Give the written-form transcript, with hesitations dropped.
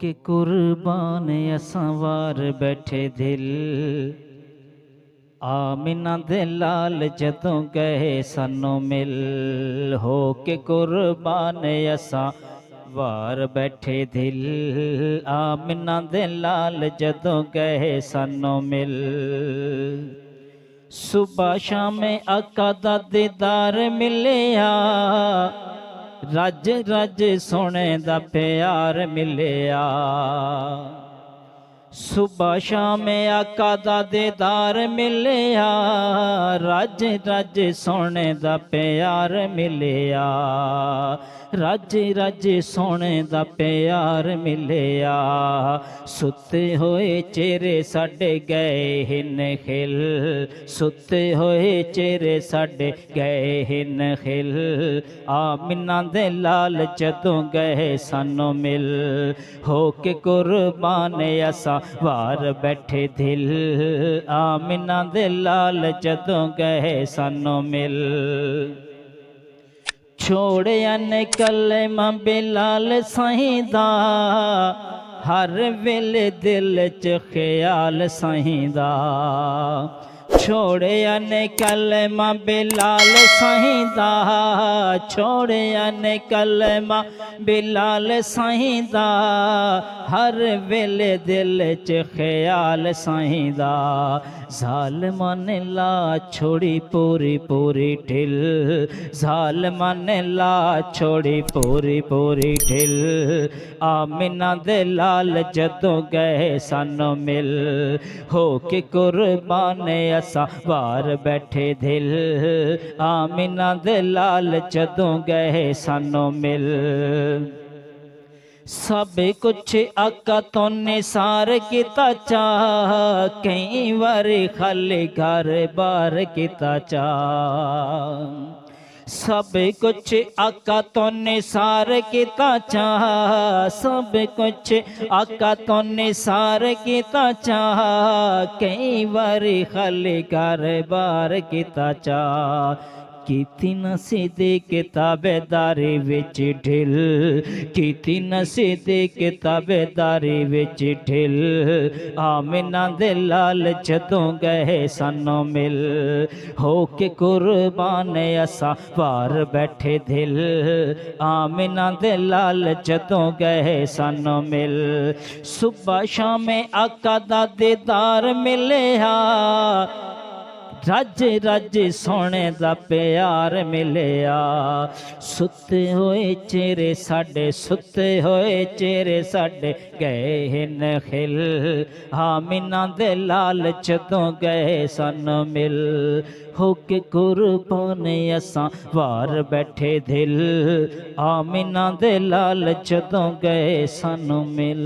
के कुर्बान असां वार बैठे दिल। आमिना दे लाल जदों गए सानों मिल। हो के कुर्बान असां वार बैठे दिल। आमिना दे लाल जदों गए सानों मिल। सुबह शाम आका दा दीदार मिलिया। रज रज सोने दा प्यार मिलिया। सुबह शाम आका दा दीदार मिलिया। रज रज सोने दा प्यार मिलिया। रज रज सोने दा प्यार मिलिया। सुते होए चेहरे साडे गए हिन खिल। सुते होए चेहरे साडे गए हिन खिल। आमिना दे लाल जदों गए सानों मिल। हो के कुर्बान असां वार बैठे दिल। आमिना दे लाल जदों गए सानों मिल। छोड़िया ने कलमा बिलाल साईं दा। हर वेले दिल च ख्याल साईं दा। छोड़िया ने कलमा बिलाल साईं दा। छोड़िया ने कलमा बिलाल साईं दा। हर वेले दिल च ख्याल साईं दा। ज़ालिमां ने ला छोड़ी पूरी पूरी ढिल। ज़ालिमां ने ला छोड़ी पूरी पूरी ढिल। आमिना दे लाल जदों गए सानों मिल। हो के कुर्बान असां वार बैठे दिल। आमिना दे लाल जदों गए सानों मिल। सब कुछ आका तो निसार किता चा। कई बारी खाली घर बार किता चा। सब कुछ आका तो निसार किता चा। सब कुछ आका तो निसार किता चा। कई बारी खाली घर बार किता चा। कीती नसीदी किताबेदारी विच ढिल। कीती नसीदी किताबेदारी विच ढिल। आमिना दे लाल जदों गए सानों मिल। हो के कुर्बान असां वार बैठे दिल। आमिना दे लाल जदों गए सानों मिल। सुबह शाम आका दा दीदार मिलिया। रज रज सोने दा प्यार मिलिया। सुते होए चेहरे साडे सुते होए चेहरे साडे गए हिन खिल। आमिना दे लाल जदों गए सानों मिल। हो के कुर्बान असां वार बैठे दिल। आमिना दे लाल जदों गए सानों मिल।